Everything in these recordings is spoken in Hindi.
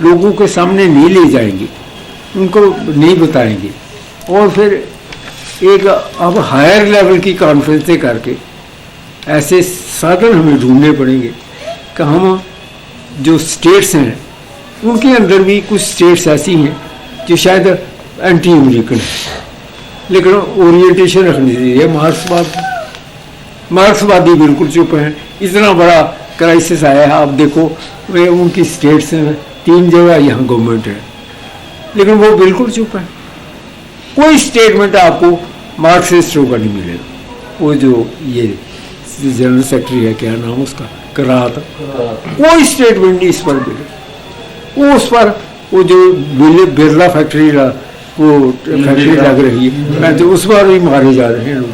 लोगों के सामने नहीं ले जाएंगे, उनको नहीं बताएंगे, और फिर एक अब हायर लेवल की कॉन्फ्रेंसें करके ऐसे साधन हमें ढूंढने पड़ेंगे कि हम जो स्टेट्स हैं उनके अंदर भी कुछ स्टेट्स ऐसी हैं जो शायद एंटी अमेरिकन है, लेकिन ओरिएंटेशन रखनी चाहिए मार्क्सवादी बिल्कुल चुप हैं। इतना बड़ा क्राइसिस आया है, आप देखो वे उनकी स्टेट्स हैं 3 जगह यहाँ गवर्नमेंट है, लेकिन वो बिल्कुल चुप है। कोई स्टेटमेंट आपको मार्क्सिस्टों का नहीं मिलेगा। वो जो ये जनरल सेक्रेटरी है, क्या नाम उसका, करात, कोई स्टेटमेंट नहीं इस पर मिले। वो उस पर वो जो बिरला फैक्ट्री वो फैक्ट्री लग रही है, तो उस पर भी मारे जा रहे हैं लोग।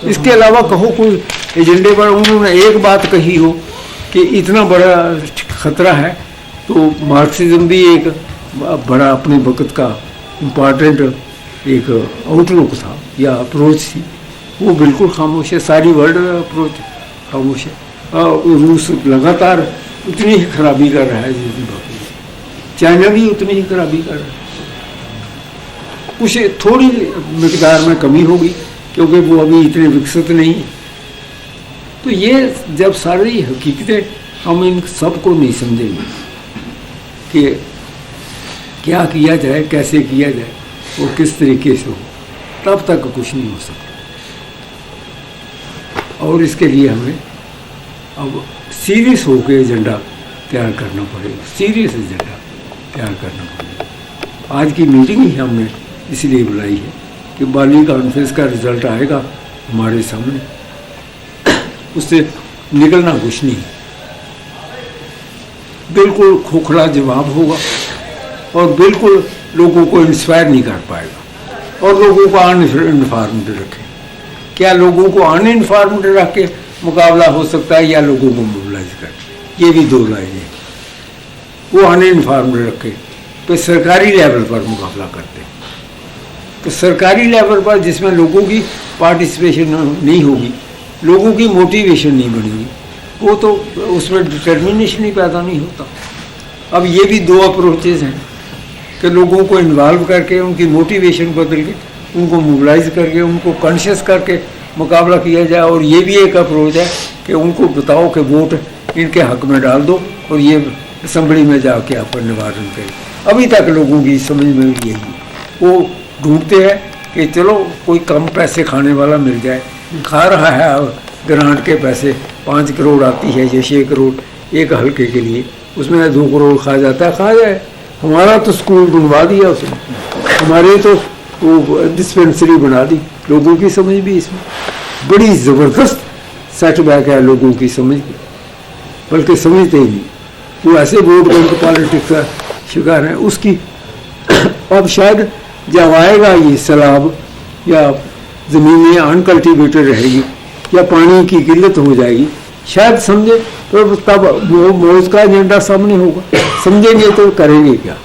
इसके अलावा कहो कोई एजेंडे पर उन्होंने एक बात कही हो कि इतना बड़ा खतरा है, तो मार्क्सिज्म भी एक बड़ा अपने वक्त का इम्पॉर्टेंट एक आउटलुक था या अप्रोच थी, वो बिल्कुल खामोश है। सारी वर्ल्ड अप्रोच खामोश है। रूस लगातार उतनी ही खराबी कर रहा है जितनी बाकी, चाइना भी उतनी ही खराबी कर रहा है। कुछ थोड़ी मिकदार में कमी होगी क्योंकि वो अभी इतने विकसित नहीं है। तो ये जब सारी हकीकतें हम इन सबको नहीं समझेंगे कि क्या किया जाए, कैसे किया जाए और किस तरीके से हो, तब तक कुछ नहीं हो सकता। और इसके लिए हमें अब सीरियस होकर एजेंडा तैयार करना पड़ेगा, सीरियस एजेंडा तैयार करना पड़ेगा। आज की मीटिंग ही हमने इसलिए बुलाई है कि बाली कॉन्फ्रेंस का रिजल्ट आएगा हमारे सामने, उससे निकलना कुछ नहीं, बिल्कुल खोखला जवाब होगा और बिल्कुल लोगों को इंस्पायर नहीं कर पाएगा और लोगों को अनइन्फॉर्म्ड रखे। क्या लोगों को अनइन्फॉर्म्ड रख के मुकाबला हो सकता है या लोगों को मोबिलाइज कर? ये भी दो लाइनें हैं। वो अनइन्फॉर्म्ड रखे तो सरकारी लेवल पर मुकाबला करते हैं, तो सरकारी लेवल पर जिसमें लोगों की पार्टिसिपेशन नहीं होगी, लोगों की मोटिवेशन नहीं बनेगी, वो तो उसमें डिटर्मिनेशन ही पैदा नहीं होता। अब ये भी दो अप्रोचेज हैं कि लोगों को इन्वॉल्व करके उनकी मोटिवेशन बदल के उनको मोबिलाइज करके उनको कॉन्शियस करके मुकाबला किया जाए, और ये भी एक अप्रोच है कि उनको बताओ कि वोट इनके हक में डाल दो और ये असम्बली में जाके आपका निवारण करें। अभी तक लोगों की समझ में भी यही, वो ढूंढते हैं कि चलो कोई कम पैसे खाने वाला मिल जाए, खा रहा है ग्रांट के पैसे, 5 करोड़ आती है या 6 करोड़ एक हल्के के लिए, उसमें 2 करोड़ खा जाता है, खा जाए। हमारा तो स्कूल बनवा दिया उसने, हमारे तो वो डिस्पेंसरी बना दी। लोगों की समझ भी इसमें बड़ी ज़बरदस्त सेटबैक है, लोगों की समझ की, बल्कि समझते ही नहीं, वो ऐसे वोट बैंक पॉलिटिक्स का शिकार है उसकी। अब शायद जब आएगा ये सैलाब या ज़मीनें अनकल्टिवेटेड रहेगी या पानी की किल्लत हो जाएगी, शायद समझे तो तब वो उसका एजेंडा सामने होगा। समझेंगे तो करेंगे क्या?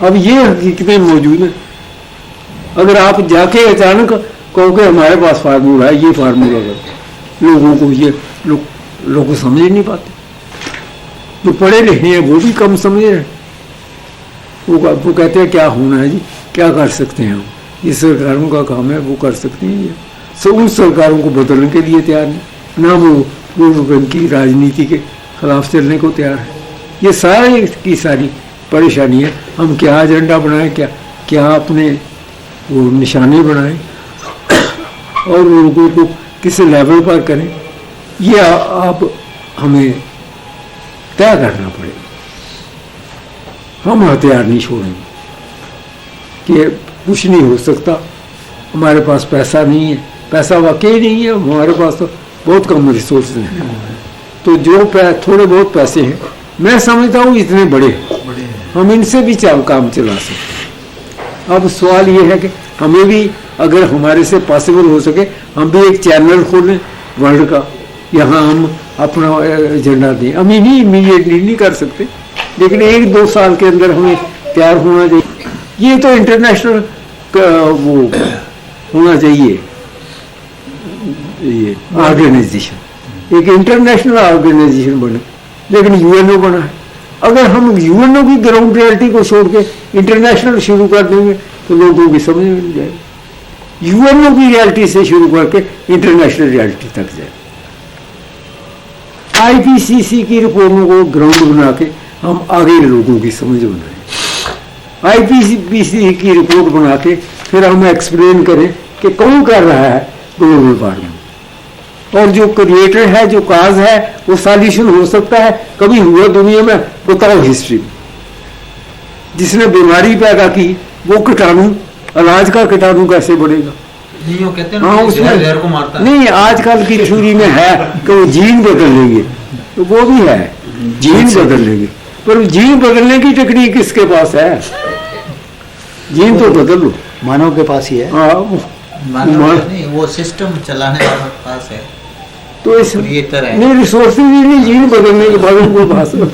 अब ये हकीकतें मौजूद हैं। अगर आप जाके अचानक कहोगे हमारे पास फार्मूला है, ये फार्मूला कर, लोगों को ये लोग समझ ही नहीं पाते। जो पढ़े लिखे हैं वो भी कम समझ रहे हैं। वो कहते हैं क्या होना है जी, क्या कर सकते हैं हम, ये सरकारों का काम है, वो कर सकती हैं। सब उन सरकारों को बदलने के लिए तैयार नहीं, ना वो वोट बैंक की राजनीति के खिलाफ चलने को तैयार है। ये सारी की सारी परेशानी है। हम क्या एजेंडा बनाएं, क्या अपने वो निशाने बनाएं और लोगों को किस लेवल पर करें, ये आप हमें तय करना पड़ेगा। हम हथियार नहीं छोड़ेंगे कि कुछ नहीं हो सकता, हमारे पास पैसा नहीं है, पैसा वाकई नहीं है हमारे पास, तो बहुत कम रिसोर्स हैं, तो जो थोड़े बहुत पैसे हैं मैं समझता हूँ इतने बड़े हम इनसे भी काम चला सकते। अब सवाल ये है कि हमें भी अगर हमारे से पॉसिबल हो सके हम भी एक चैनल खोलें वर्ल्ड का, यहाँ हम अपना एजेंडा दें। हम इमीडिएटली नहीं कर सकते, लेकिन 1-2 साल के अंदर हमें तैयार होना चाहिए। ये तो इंटरनेशनल वो होना चाहिए, ये ऑर्गेनाइजेशन एक इंटरनेशनल ऑर्गेनाइजेशन बने, लेकिन यूएनओ बना है। अगर हम यूएनओ की ग्राउंड रियलिटी को छोड़ के इंटरनेशनल शुरू कर देंगे तो लोगों की समझ में नहीं जाएगी। यूएनओ की रियलिटी से शुरू करके इंटरनेशनल रियलिटी तक जाए। आईपीसीसी की रिपोर्टों को ग्राउंड बना के हम आगे लोगों की समझ बनाएं। आईपीसीसी की रिपोर्ट बना के फिर हम एक्सप्लेन करें कि कौन कर रहा है ग्लोबल वार्मिंग, और जो क्रिएटर है, जो काज है, वो सॉल्यूशन हो सकता है। कभी हुआ दुनिया में बताओ हिस्ट्री में? जिसने बीमारी पैदा की वो कीटाणु, अनाज का कीटाणु कैसे बढ़ेगा? नहीं, वो कहते हैं हाँ, उसमें जहर को मारता है। नहीं, आजकल की थ्योरी में है कि वो जीन बदल लेंगे, तो वो भी है, जीन बदल लेंगे, पर जीन बदलने की टेक्निक किसके पास है? जीन तो बदल लो, मानव के पास ही है। नहीं, वो सिस्टम चलाने वाले के पास है, तो इस क्रिएटर है। नहीं, रिसोर्सेज ही नहीं, जीन बदलने के बाद उनको पास है।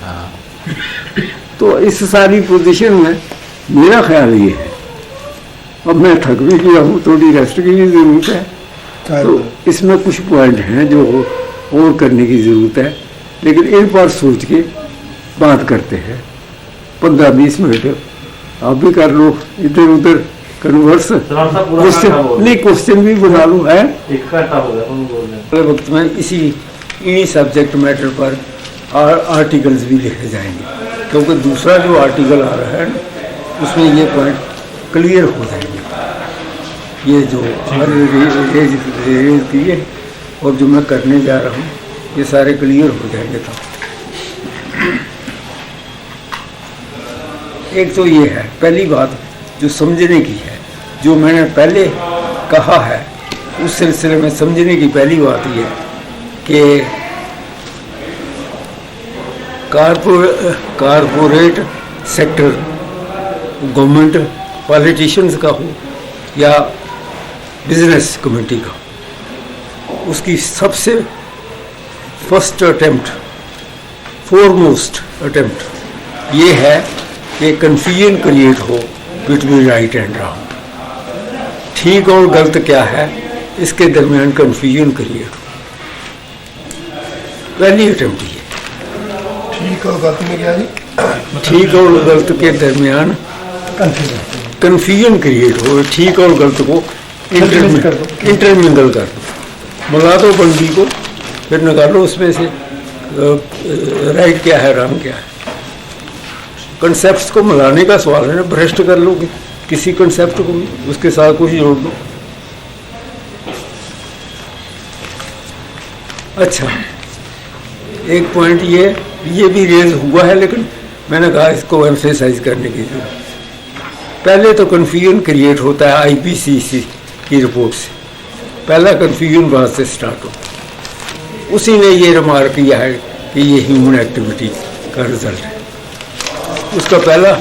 हाँ। तो इस सारी पोजीशन में मेरा ख्याल ये है, अब मैं थक भी गया हूँ, थोड़ी रेस्ट की भी जरूरत है। तो इसमें कुछ पॉइंट हैं जो और करने की जरूरत है, लेकिन एक बार सोच के बात करते हैं। 15-20 मिनट आप भी कर लो, इधर उधर कन्वर्स, नहीं क्वेश्चन भी बना लो है। अगले वक्त में इन्हीं सब्जेक्ट मैटर पर आर्टिकल्स भी लिखे जाएंगे, क्योंकि दूसरा जो आर्टिकल आ रहा है उसमें ये पॉइंट क्लियर हो जाएंगे। ये जो रेज किए और जो मैं करने जा रहा हूँ ये सारे क्लियर हो जाएंगे। तो एक तो ये है पहली बात जो समझने की है, जो मैंने पहले कहा है उस सिलसिले में समझने की पहली बात ये कि कारपोरेट सेक्टर, गवर्नमेंट पॉलिटिशियंस का हो या बिजनेस कम्युनिटी का, उसकी सबसे फर्स्ट अटेम्प्ट, फोरमोस्ट अटेम्प्ट ये है कि कन्फ्यूजन क्रिएट हो बिटवीन राइट एंड रॉन्ग। ठीक और गलत क्या है इसके दरमियान कन्फ्यूजन क्रिएट हो, पहली अटेम्प्ट ये। ठीक और गलत में क्या जी? ठीक और गलत के दरमियान कन्फ्यूजन क्रिएट हो, ठीक और गलत को इंटरमिंगल कर दो, मिला दो बंदी को, फिर निकालो उसमें से राइट क्या है रॉन्ग क्या है। कंसेप्ट को मिलाने का सवाल है ना, भ्रष्ट कर लोगे किसी कंसेप्ट को भी, उसके साथ कुछ जोड़ दो। अच्छा, एक पॉइंट ये भी रेज हुआ है, लेकिन मैंने कहा इसको एम्फेसाइज करने की जरूरत। पहले तो कन्फ्यूजन क्रिएट होता है आईपीसीसी की रिपोर्ट से, पहला कन्फ्यूजन वहाँ से स्टार्ट होता। उसी ने ये रिमार्क किया है कि ये ह्यूमन एक्टिविटी का रिजल्ट है। उसका पहला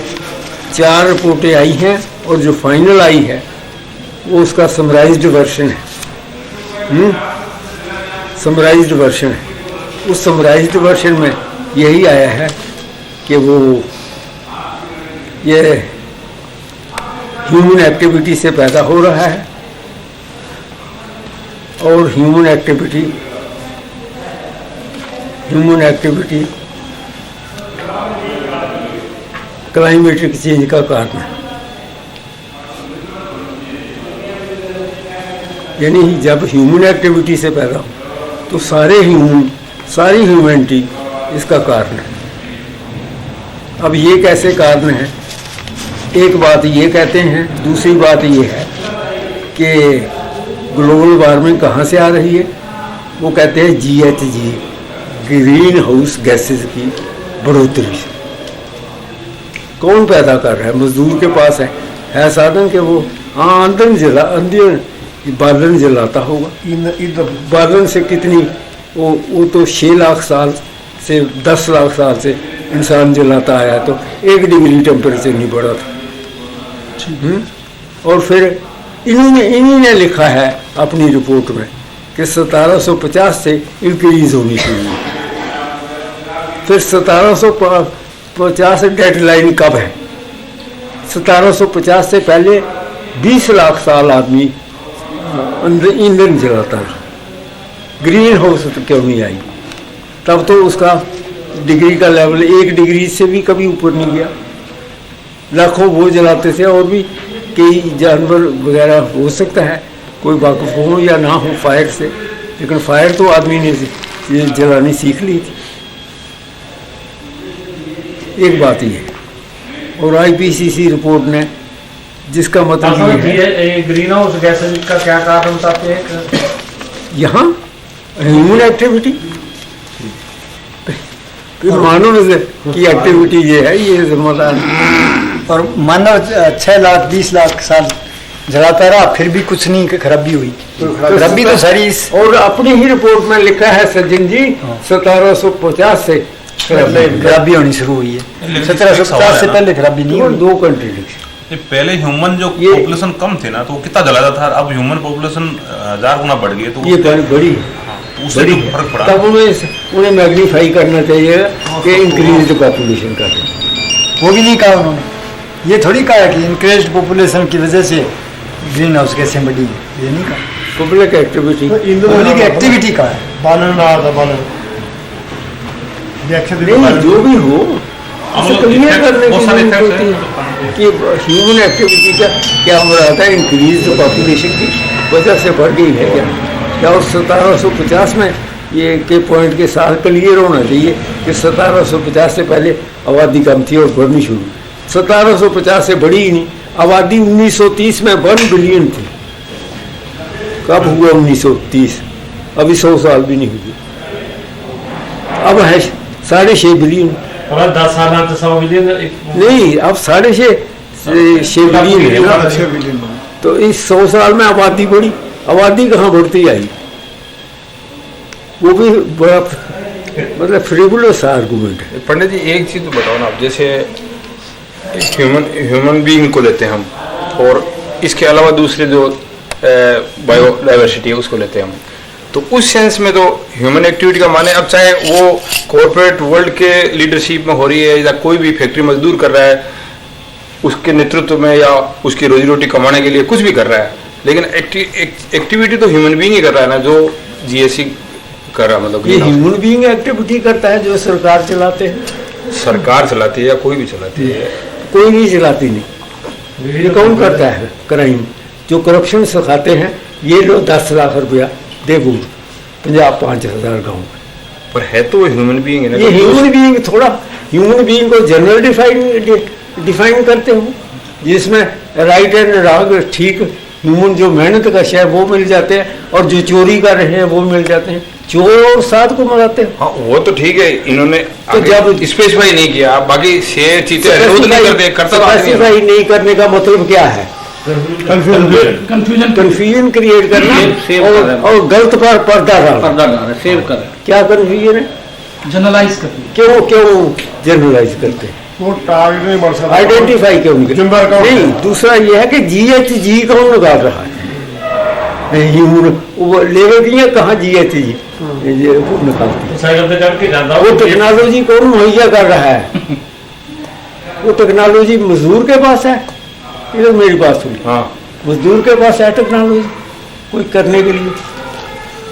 4 रिपोर्टें आई हैं और जो फाइनल आई है वो उसका समराइज्ड वर्जन है, समराइज्ड वर्जन है। उस समराइज्ड वर्जन में यही आया है कि वो ये ह्यूमन एक्टिविटी से पैदा हो रहा है और ह्यूमन एक्टिविटी क्लाइमेटिक चेंज का कारण है। यानी जब ह्यूमन एक्टिविटी से पैदा हो तो सारी ह्यूमैनिटी इसका कारण है। अब ये कैसे कारण है? एक बात ये कहते हैं, दूसरी बात ये है कि ग्लोबल वार्मिंग कहाँ से आ रही है? वो कहते हैं GHG, ग्रीन हाउस गैसेस की बढ़ोतरी से। कौन पैदा कर रहा है? मजदूर के पास है साधन के वो बालन जलाता होगा। बालन से कितनी वो तो 6 लाख साल से 10 लाख साल से इंसान जलाता आया, तो 1 डिग्री टेम्परेचर नहीं बढ़ा था। और फिर इन्हीं ने लिखा है अपनी रिपोर्ट में कि 1750 से इंक्रीज होनी चाहिए। फिर 1750 डेडलाइन कब है? 1750 से पहले 20 लाख साल आदमी ईंधन जलाता रहा, ग्रीन हाउस तो क्यों नहीं आई? तब तो उसका डिग्री का लेवल 1 डिग्री से भी कभी ऊपर नहीं गया। लाखों वो जलाते थे, और भी कई जानवर वगैरह हो सकता है कोई वाकिफ हो या ना हो फायर से, लेकिन फायर तो आदमी ने ये जलानी सीख ली थी। एक बात ये है, और आईपीसीसी रिपोर्ट ने जिसका मतलब ये ग्रीन हाउस गैस का क्या कारण बताते हैं? यहाँ ह्यूमन एक्टिविटी, मानव की एक्टिविटी ये है, ये जिम्मेदार। और मानव 6 लाख 20 लाख साल जलाता रहा, फिर भी कुछ नहीं खराबी हुई। खराबी तो सारी और अपनी ही रिपोर्ट में लिखा है सज्जन जी 1750 से खराबी होनी शुरू हुई है। 1750 से पहले खराबी नहीं हुई। 2 कंट्रीडिक्शन। पहले ह्यूमन जो पॉपुलेशन कम थे ना, तो कितना जलाता था, अब ह्यूमन पॉपुलेशन 1000 गुना बढ़ गई, तो ये बड़ी उससे जो फर्क पड़ा। तब उन्हें मैग्नीफाई करना चाहिए कि इंक्रीज द पॉपुलेशन का। वो भी नहीं कहा उन्होंने, ये थोड़ी कहा कि इंक्रीज पॉपुलेशन की वजह से ग्रीन हाउस कैसे बढ़ी, ये नहीं कहा। पब्लिक एक्टिविटी, पब्लिक एक्टिविटी का है। बालन ना आता बालन नहीं जो भी हो उसे क्लियर करने की जरूरत होती है कि ह्यूमन एक्टिविटी का क्या हो रहा था, इंक्रीज द पॉपुलेशन की वजह से बढ़ गई है क्या? और 1750 में ये के पॉइंट के साथ क्लियर होना चाहिए कि 1750 से पहले आबादी कम थी और बढ़नी शुरू। 1750 से बढ़ी ही नहीं, आबादी 1930 में 1 बिलियन थी। कब हुआ 1930? अभी 100 साल भी नहीं हुए। अब है 6.5 बिलियन। 10 साल तो 100 बिलियन नहीं, अब 6.5 बिलियन है ना। तो इस 100 साल में आबादी बढ़ी, आबादी कहाँ बढ़ती आई? वो भी बड़ा मतलब फ्रिवुलस आर्गुमेंट है। पंडित जी एक चीज़ तो बताओ ना आप, जैसे ह्यूमन बीइंग को लेते हैं हम, और इसके अलावा दूसरे जो बायोडाइवर्सिटी है उसको लेते हैं हम, तो उस सेंस में तो ह्यूमन एक्टिविटी का माने अब चाहे वो कॉरपोरेट वर्ल्ड के लीडरशिप में हो रही है या कोई भी फैक्ट्री मजदूर कर रहा है उसके नेतृत्व में या उसकी रोजी रोटी कमाने के लिए कुछ भी कर रहा है, लेकिन एक्टिविटी तो ह्यूमन बीइंग ही कर रहा है ना, जो जीएससी कर रहा है। मतलब ये ह्यूमन बीइंग एक्टिविटी करता है जो सरकार चलाते हैं। सरकार चलाती है या कोई भी चलाती है? कोई नहीं चलाती नहीं। ये कौन करता है क्राइम? जो करप्शन सिखाते हैं ये लोग 10 लाख रुपया दे बूढ़ पंजाब 5000 गाँव। पर है तो वो ह्यूमन बीइंग है ना। ये ह्यूमन बीइंग थोड़ा ह्यूमन बीइंग को जनरल डिफाइन करते हो, जिसमें राइट एंड रॉन्ग ठीक ह्यूमन जो मेहनत का है वो मिल जाते हैं, और जो चोरी कर रहे हैं वो मिल जाते हैं। चोर और साथ को मराते हैं। हाँ वो तो ठीक है, इन्होंने तो जब स्पेसिफाई नहीं किया, बाकी शेर चीते नहीं करते, करता स्पेसिफाई नहीं करने का मतलब क्या है? कंफ्यूजन क्रिएट करना और गलत पर पर्दा डालना। सेव कर क्या कंफ्यूजन है? जनरलाइज करते क्यों जनरलाइज करते हैं? वो टारगेट नहीं बढ़ सकता, आइडेंटिफाई क्यों नहीं जिम्मेदार करते? कौन नहीं, है? दूसरा यह है कि जीएचजी कौन निकाल रहा है? वो लेवल कहाँ जीएचजी ये वो निकालती है। साइकिल पे चढ़ के जाता वो टेक्नोलॉजी कौन मुहैया कर रहा है? वो टेक्नोलॉजी मजदूर के पास है। ये तो मेरी बात सुनी, हाँ मजदूर के पास है टेक्नोलॉजी कोई करने के लिए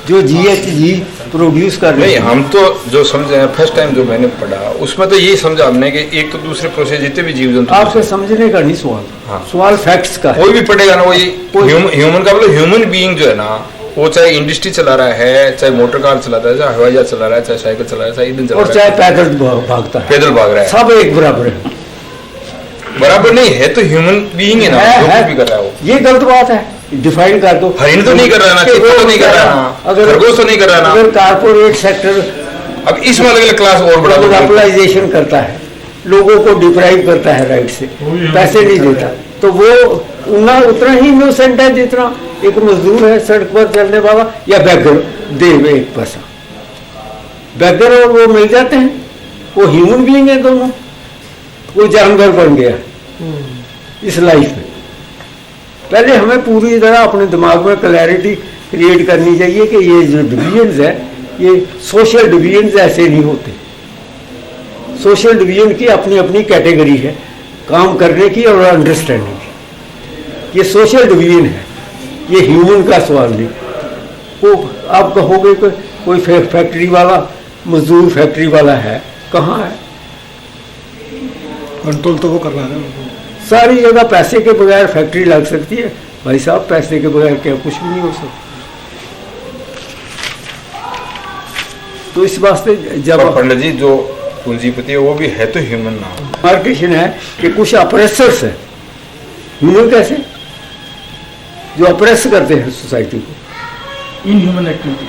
जो जीएचजी प्रोड्यूस कर रहे नहीं, हैं। हम तो जो समझे हैं फर्स्ट टाइम जो मैंने पढ़ा उसमें तो यही समझा हमने कि एक तो दूसरे प्रोसेस जितने भी जीव जंतु आपसे समझने का नहीं सवाल, हाँ। सवाल फैक्ट्स का है। कोई भी पढ़ेगा ना, वो ये ह्यूमन का मतलब ह्यूमन बीइंग जो है ना, वो चाहे इंडस्ट्री चला रहा है, चाहे मोटर कार चलाता है, चाहे हवाई जहाज चला रहा है, चाहे साइकिल चला रहा है, चाहे ईंधन चला और रहा चाहे है, पैदल भागता है, पैदल भाग रहा है, सब एक बराबर है। बराबर नहीं है तो ह्यूमन बीइंग है ना, जो कुछ भी कर रहा है वो। ये गलत बात है, डिफाइन कर दो। हरिण तो नहीं कर रहा ना, चित्ता तो नहीं कर रहा ना, खरगोश तो नहीं कर रहा ना। अगर कारपोरेट सेक्टर अब इसमें अलग अलग क्लास और बढ़ा दो। मोनोपोलाइजेशन करता है, लोगों को डिप्राइव करता है राइट से, पैसे नहीं देता, तो वो ना उतना ही इनोसेंट है जितना एक मजदूर है सड़क पर चलने वाला या बैगर दे एक पैसा। बैगर और वो मिल जाते हैं, वो ह्यूमन बीइंग है दोनों, वो जानवर बन गया इस लाइफ में। पहले हमें पूरी तरह अपने दिमाग में क्लैरिटी क्रिएट करनी चाहिए कि ये जो डिवीजन्स है ये सोशल डिवीजन्स ऐसे नहीं होते। सोशल डिवीजन की अपनी अपनी कैटेगरी है काम करने की और अंडरस्टैंडिंग की। ये सोशल डिवीजन है, ये ह्यूमन का सवाल नहीं। वो आप कहोगे कि कोई फैक्ट्री वाला मजदूर फैक्ट्री वाला है, कहाँ है? कंट्रोल तो वो कर रहा है ना। सारी जगह पैसे के बगैर फैक्ट्री लग सकती है भाई साहब, पैसे के बगैर क्या कुछ भी नहीं हो सकता। तो इस वास्ते जब पर पंडित जी जो पूंजीपति है वो भी है तो ह्यूमन ना। मार्केशन है कि कुछ अप्रेसर्स है, ह्यूमन कैसे, जो अप्रेस करते हैं सोसाइटी को। इन ह्यूमन एक्टिविटी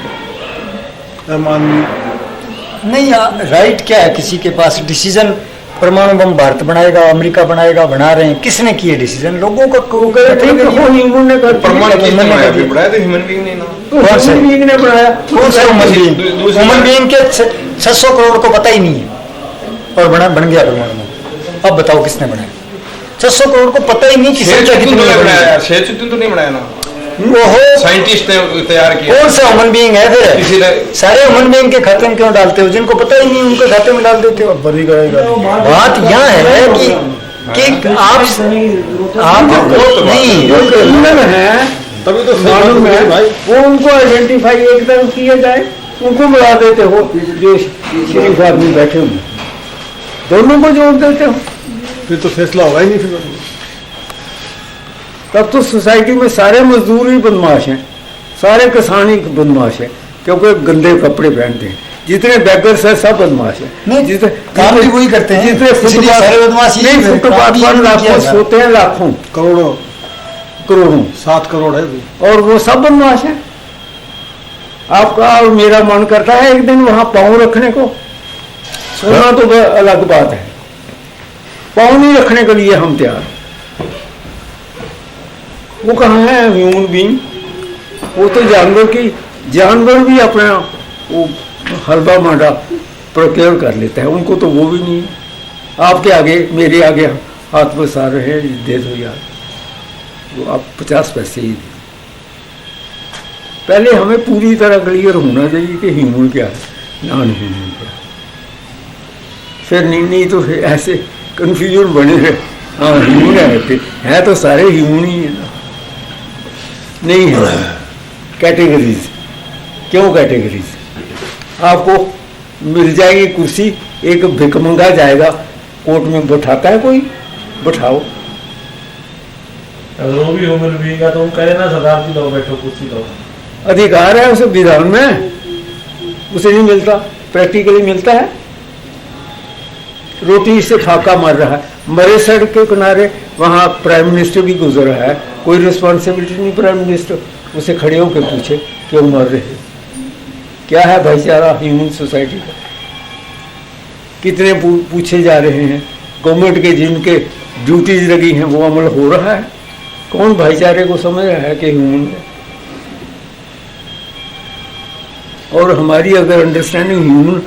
नहीं, राइट क्या है किसी के पास? डिसीजन परमाणु बम भारत बनाएगा, अमेरिका बनाएगा, बना रहे हैं, किसने किए डिसीजन? लोगों का ह्यूमन ने कर परमाणु किसने बनाया? फिर बनाया तो ह्यूमन बीइंग नहीं ना। कौन से बीइंग ने बनाया? कौन सा ह्यूमन बीइंग के 600 करोड़ को पता ही नहीं है और बन गया परमाणु बम। अब बताओ किसने बनाया? 600 करोड़ को पता ही नहीं किसने बनाया यार। शेरचुतुन तो नहीं बनाया ना, ओहो, साइंटिस्ट ने तैयार किया। कौन सा ह्यूमन बीइंग है फिर? किसी ने सारे ह्यूमन बीइंग के खाते में क्यों डालते हो? जिनको पता ही नहीं उनके खाते में डाल देते हो। बात यहाँ है कि आप नहीं ह्यूमन है तभी तो मालूम है भाई। वो उनको आइडेंटिफाई एकदम किया जाए, उनको मिला देते हो जो शरीफ आदमी बैठे हुए, दोनों को जोड़ देते हो, फिर तो फैसला होगा ही नहीं। फिर तब तो सोसाइटी में सारे मजदूर ही बदमाश हैं, सारे किसान ही बदमाश हैं, क्योंकि गंदे कपड़े पहनते हैं। जितने बेगर्स हैं सब बदमाश हैं। नहीं, जितने काम भी वही करते हैं, जितने इसलिए सारे बदमाश यही हैं। फुटपाथ पर लाखों सोते हैं, लाखों करोड़ों करोड़ों 7 करोड़ है भी। और वो सब बदमाश हैं। आपका और मेरा मन करता है एक दिन वहां पाँव रखने को, सोना तो अलग बात है, पाँव नहीं रखने के लिए हम तैयार। वो कहाँ है ह्यूमन बीइंग? वो तो जानवर भी अपना वो हलवा मांडा प्रोक्योर कर लेता है, उनको तो वो भी नहीं है। आपके आगे मेरे आगे हाथ बसा रहे हैं, दे दो यार, वो आप 50 पैसे ही दे। पहले हमें पूरी तरह क्लियर होना चाहिए कि ह्यूमन क्या है, नॉन ह्यूमन क्या है। फिर नहीं तो फिर ऐसे कंफ्यूजन बने रहे। हाँ ह्यूमन है तो सारे ह्यूमन ही है ना, नहीं है कैटेगरीज। क्यों कैटेगरीज? आपको मिल जाएगी कुर्सी, एक भिकमंगा जाएगा कोर्ट में, बैठाता है कोई? बैठाओ। अगर वो भी ह्यूमन बीइंग है तो हम कहे ना सरदार जी लो बैठो कुर्सी लो। अधिकार है उसे विधान में, उसे नहीं मिलता, प्रैक्टिकली मिलता है। रोटी से फाका मार रहा है, मरे सड़क के किनारे, वहाँ प्राइम मिनिस्टर भी गुजर रहा है, कोई रिस्पॉन्सिबिलिटी नहीं प्राइम मिनिस्टर उसे खड़े होकर पूछे क्यों मर रहे हैं? क्या है भाईचारा ह्यूमन सोसाइटी का? कितने पूछे जा रहे हैं? गवर्नमेंट के जिनके ड्यूटीज लगी हैं वो अमल हो रहा है? कौन भाईचारे को समझ रहा है कि ह्यूमन है? और हमारी अगर अंडरस्टैंडिंग ह्यूमन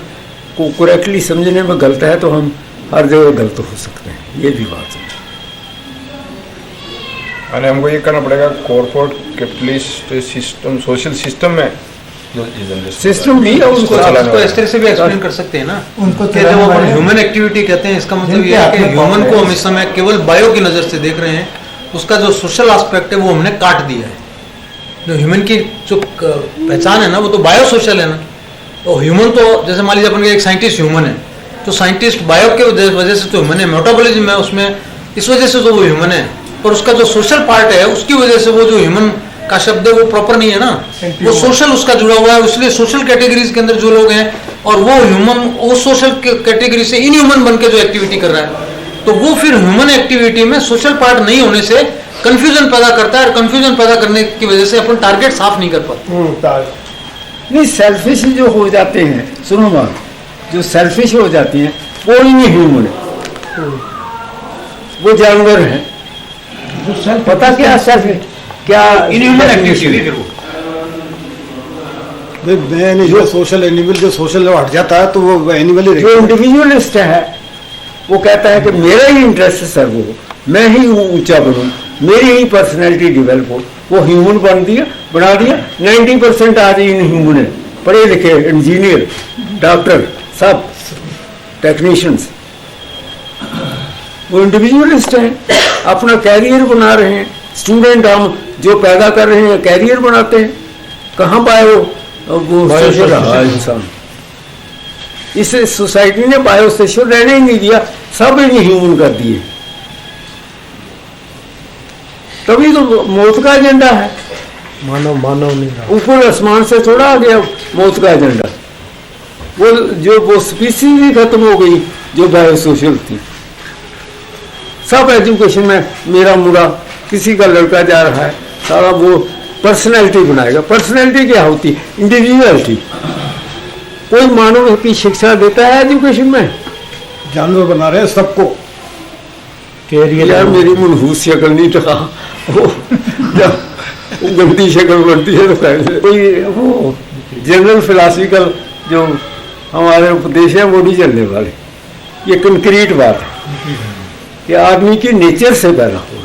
को करेक्टली समझने में गलत है तो हम हर जगह गलत हो सकते हैं, ये भी बात है। यानी हमको ये करना पड़ेगा corporate capitalist system, social system में जो सिस्टम भी है उसको उसको इस तरह से भी एक्सप्लेन कर सकते हैं ना उनको कि जब अपन ह्यूमन एक्टिविटी कहते हैं, इसका मतलब ये है कि ह्यूमन को हम इस समय केवल बायो की नज़र से देख रहे हैं, उसका जो सोशल एस्पेक्ट है वो हमने काट दिया है। जो ह्यूमन की जो पहचान है ना वो तो बायो सोशल है ना। तो ह्यूमन तो जैसे मान लीजिए अपन के एक साइंटिस्ट ह्यूमन है, तो साइंटिस्ट बायो के वजह से तो ह्यूमन है, मेटाबॉलिज्म है उसमें, इस वजह से तो वो ह्यूमन है। और उसका जो सोशल पार्ट है उसकी वजह से वो जो ह्यूमन का शब्द है वो प्रॉपर नहीं है ना, वो सोशल उसका जुड़ा हुआ है, इसलिए सोशल कैटेगरीज के अंदर जो लोग हैं और वो ह्यूमन वो सोशल कैटेगरी से इनह्यूमन बन के जो एक्टिविटी कर रहा है, तो वो फिर ह्यूमन एक्टिविटी में सोशल पार्ट नहीं होने से कंफ्यूजन पैदा करता है, और कंफ्यूजन पैदा करने की वजह से अपन टारगेट साफ नहीं कर पाते। नहीं, सेल्फिश जो हो जाते हैं, सुनो बात, जो सेल्फिश हो जाती हैं वो ही नहीं ह्यूमन है, वो जानवर है। पता क्या सेल्फिश क्या इनह्यूमन एक्टिविटी जो सोशल एनिमल, जो सोशल हट जाता है तो वो एनिमल ही जो इंडिविजुअलिस्ट है वो कहता है कि मेरा ही इंटरेस्ट सर्व हो, मैं ही ऊंचा बनूं, मेरी ही पर्सनैलिटी डेवलप हो, वो ह्यूमन बना दिया। 90% आज इनह्यूमन है, पढ़े लिखे इंजीनियर, डॉक्टर, सब टेक्नीशियंस, वो इंडिविजुअलिस्ट हैं, अपना कैरियर बना रहे हैं। स्टूडेंट हम जो पैदा कर रहे हैं कैरियर बनाते हैं, कहाँ बायो वो सोशल रहा इंसान। इस सोसाइटी ने बायो सोशल रहने ही नहीं दिया, सब ह्यूमन कर दिए। तभी तो मौत का एजेंडा है। मानव नहीं रहा। ऊपर आसमान से थोड़ा आ गया मौत का एजेंडा। वो स्पीसीज ही खत्म हो गई जो बायो सोशल थी। सब एजुकेशन में मेरा मुड़ा, किसी का लड़का जा रहा है, सारा वो पर्सनैलिटी बनाएगा। पर्सनैलिटी क्या होती? इंडिविजुअलिटी। कोई मानव की शिक्षा देता है एजुकेशन में? जानवर बना रहे हैं सबको। यार मेरी मनहूस शक्ल नहीं था वो, जब गंदी शक्ल बनती है तो कोई वो जनरल फिलासफिकल जो हमारे उपदेश हैं वो नहीं चलने वाले। ये कंक्रीट बात है कि आदमी की नेचर से पैदा हो।